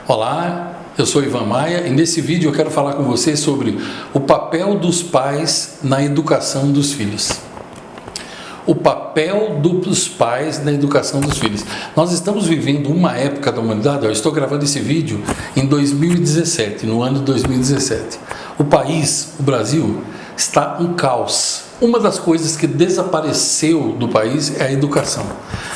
Olá, eu sou Ivan Maia e nesse vídeo eu quero falar com você sobre o papel dos pais na educação dos filhos. O papel dos pais na educação dos filhos. Nós estamos vivendo uma época da humanidade, eu estou gravando esse vídeo em 2017, no ano de 2017. O país, o Brasil, está um caos. Uma das coisas que desapareceu do país é a educação,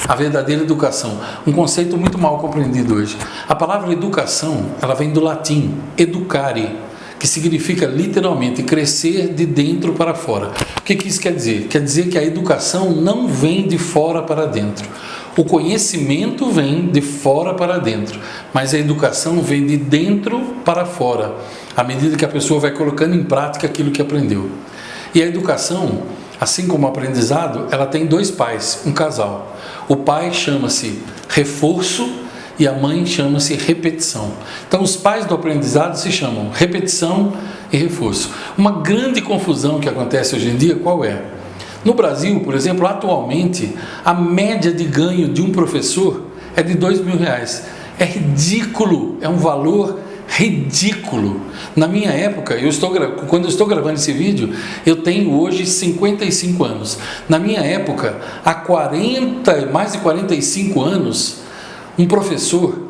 a verdadeira educação, um conceito muito mal compreendido hoje. A palavra educação, ela vem do latim, educare, que significa literalmente crescer de dentro para fora. O que isso quer dizer? Quer dizer que a educação não vem de fora para dentro. O conhecimento vem de fora para dentro, mas a educação vem de dentro para fora, à medida que a pessoa vai colocando em prática aquilo que aprendeu. E a educação, assim como o aprendizado, ela tem dois pais, um casal. O pai chama-se reforço e a mãe chama-se repetição. Então os pais do aprendizado se chamam repetição e reforço. Uma grande confusão que acontece hoje em dia, qual é? No Brasil, por exemplo, atualmente, a média de ganho de um professor é de R$2.000. É ridículo, é um valor ridículo. Na minha época, quando eu estou gravando esse vídeo, eu tenho hoje 55 anos. Na minha época, há mais de 45 anos, um professor,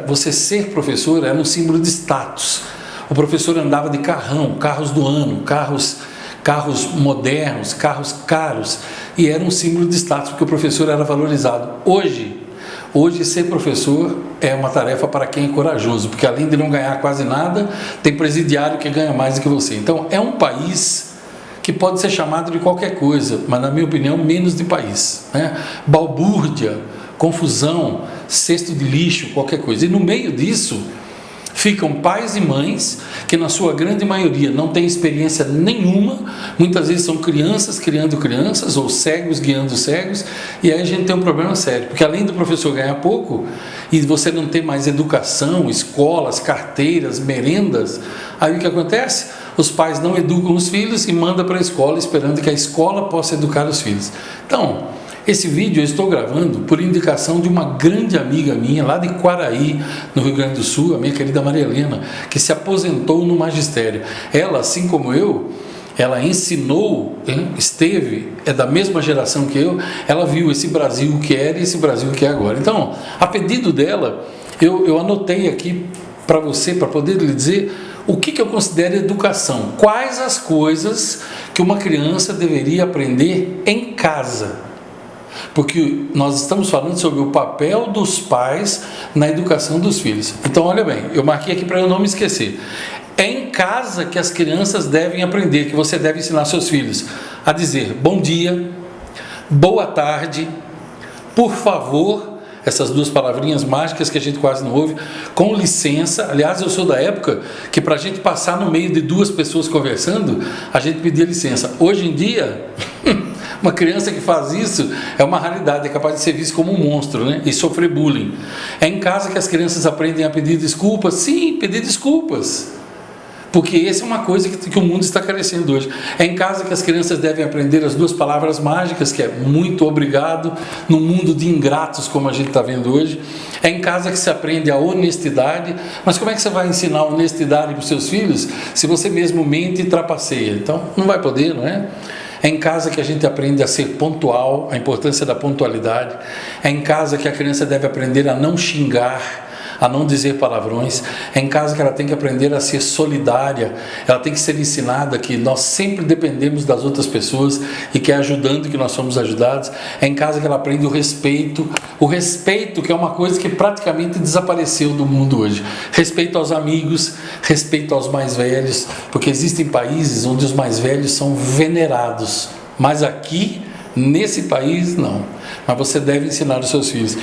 você ser professor era um símbolo de status. O professor andava de carrão, carros do ano, carros modernos, carros caros, e era um símbolo de status, porque o professor era valorizado. Hoje ser professor é uma tarefa para quem é corajoso, porque além de não ganhar quase nada, tem presidiário que ganha mais do que você. Então é um país que pode ser chamado de qualquer coisa, mas na minha opinião menos de país, né? Balbúrdia, confusão, cesto de lixo, qualquer coisa. E no meio disso ficam pais e mães que na sua grande maioria não têm experiência nenhuma, muitas vezes são crianças criando crianças ou cegos guiando cegos, e aí a gente tem um problema sério, porque além do professor ganhar pouco e você não ter mais educação, escolas, carteiras, merendas, aí o que acontece? Os pais não educam os filhos e mandam para a escola esperando que a escola possa educar os filhos. Então, esse vídeo eu estou gravando por indicação de uma grande amiga minha lá de Quaraí, no Rio Grande do Sul, a minha querida Maria Helena, que se aposentou no magistério. Ela, assim como eu, ela ensinou, é da mesma geração que eu, ela viu esse Brasil que era e esse Brasil que é agora. Então, a pedido dela, eu anotei aqui para você, para poder lhe dizer o que eu considero educação. Quais as coisas que uma criança deveria aprender em casa. Porque nós estamos falando sobre o papel dos pais na educação dos filhos. Então, olha bem, eu marquei aqui para eu não me esquecer. É em casa que as crianças devem aprender, que você deve ensinar seus filhos a dizer bom dia, boa tarde, por favor, essas duas palavrinhas mágicas que a gente quase não ouve, com licença. Aliás, eu sou da época que para a gente passar no meio de duas pessoas conversando, a gente pedia licença. Hoje em dia, uma criança que faz isso é uma raridade, é capaz de ser visto como um monstro, né? E sofrer bullying. É em casa que as crianças aprendem a pedir desculpas. Sim, pedir desculpas. Porque essa é uma coisa que o mundo está carecendo hoje. É em casa que as crianças devem aprender as duas palavras mágicas, que é muito obrigado, no mundo de ingratos como a gente está vendo hoje. É em casa que se aprende a honestidade. Mas como é que você vai ensinar a honestidade para os seus filhos se você mesmo mente e trapaceia? Então, não vai poder, não é? É em casa que a gente aprende a ser pontual, a importância da pontualidade. É em casa que a criança deve aprender a não xingar, a não dizer palavrões. É em casa que ela tem que aprender a ser solidária. Ela tem que ser ensinada que nós sempre dependemos das outras pessoas e que é ajudando que nós somos ajudados. É em casa que ela aprende o respeito que é uma coisa que praticamente desapareceu do mundo hoje. Respeito aos amigos, respeito aos mais velhos, porque existem países onde os mais velhos são venerados, mas aqui, nesse país, não. Mas você deve ensinar os seus filhos.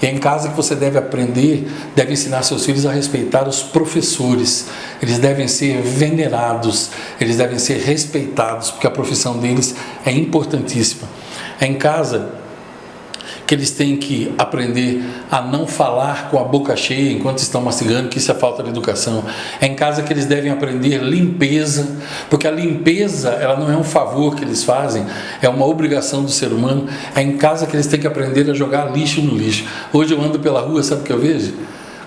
É em casa que você deve aprender, deve ensinar seus filhos a respeitar os professores. Eles devem ser venerados, eles devem ser respeitados, porque a profissão deles é importantíssima. É em casa que eles têm que aprender a não falar com a boca cheia enquanto estão mastigando, que isso é falta de educação. É em casa que eles devem aprender limpeza, porque a limpeza, ela não é um favor que eles fazem, é uma obrigação do ser humano. É em casa que eles têm que aprender a jogar lixo no lixo. Hoje eu ando pela rua, sabe o que eu vejo?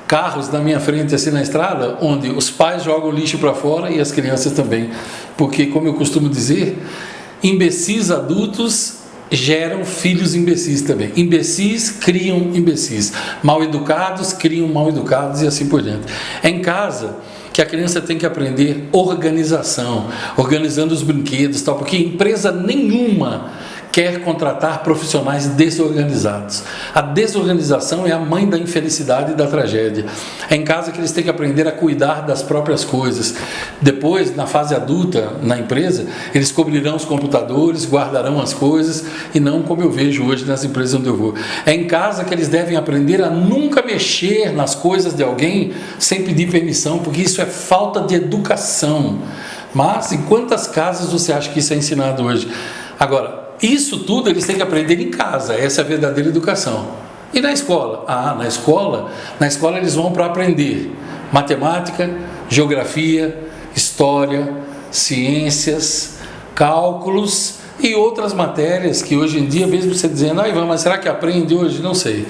carros na minha frente assim na estrada, onde os pais jogam lixo para fora e as crianças também, porque, como eu costumo dizer, imbecis adultos geram filhos imbecis também. Imbecis criam imbecis, mal educados criam mal educados e assim por diante. É em casa que a criança tem que aprender organização, organizando os brinquedos, tal, porque empresa nenhuma quer contratar profissionais desorganizados. A desorganização é a mãe da infelicidade e da tragédia. É em casa que eles têm que aprender a cuidar das próprias coisas. Depois, na fase adulta, na empresa, eles cobrirão os computadores, guardarão as coisas, e não como eu vejo hoje nas empresas onde eu vou. É em casa que eles devem aprender a nunca mexer nas coisas de alguém sem pedir permissão, porque isso é falta de educação. Mas em quantas casas você acha que isso é ensinado hoje? Agora, isso tudo eles têm que aprender em casa, essa é a verdadeira educação. E na escola? Na escola eles vão para aprender matemática, geografia, história, ciências, cálculos e outras matérias que hoje em dia, mesmo você dizendo, Ivan, mas será que aprende hoje? Não sei.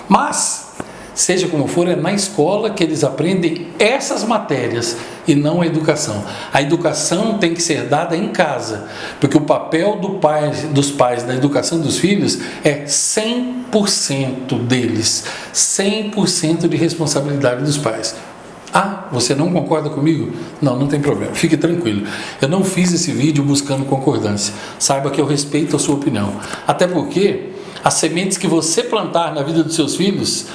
Mas, seja como for, é na escola que eles aprendem essas matérias e não a educação. A educação tem que ser dada em casa, porque o papel dos pais na educação dos filhos é 100% deles, 100% de responsabilidade dos pais. Você não concorda comigo? Não tem problema, fique tranquilo. Eu não fiz esse vídeo buscando concordância. Saiba que eu respeito a sua opinião. Até porque as sementes que você plantar na vida dos seus filhos,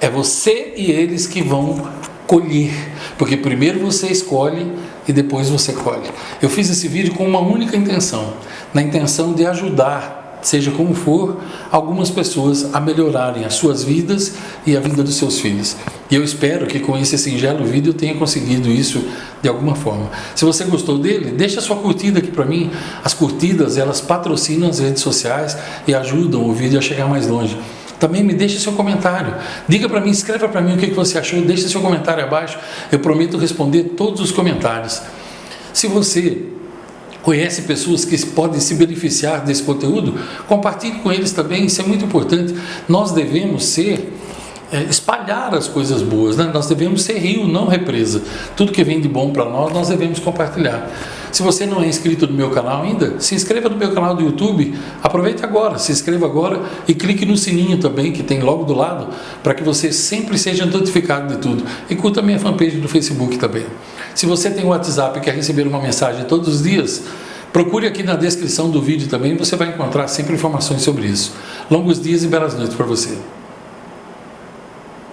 é você e eles que vão colher, porque primeiro você escolhe e depois você colhe. Eu fiz esse vídeo com uma única intenção, na intenção de ajudar, seja como for, algumas pessoas a melhorarem as suas vidas e a vida dos seus filhos. E eu espero que com esse singelo vídeo eu tenha conseguido isso de alguma forma. Se você gostou dele, deixa sua curtida aqui para mim. As curtidas, elas patrocinam as redes sociais e ajudam o vídeo a chegar mais longe. Também me deixe seu comentário, diga para mim, escreva para mim o que você achou, deixe seu comentário abaixo, eu prometo responder todos os comentários. Se você conhece pessoas que podem se beneficiar desse conteúdo, compartilhe com eles também, isso é muito importante. Nós devemos espalhar as coisas boas, né? Nós devemos ser rio, não represa. Tudo que vem de bom para nós devemos compartilhar. Se você não é inscrito no meu canal ainda, se inscreva no meu canal do YouTube, aproveite agora, se inscreva agora e clique no sininho também, que tem logo do lado, para que você sempre seja notificado de tudo. E curta a minha fanpage do Facebook também. Se você tem o WhatsApp e quer receber uma mensagem todos os dias, procure aqui na descrição do vídeo também, você vai encontrar sempre informações sobre isso. Longos dias e belas noites para você.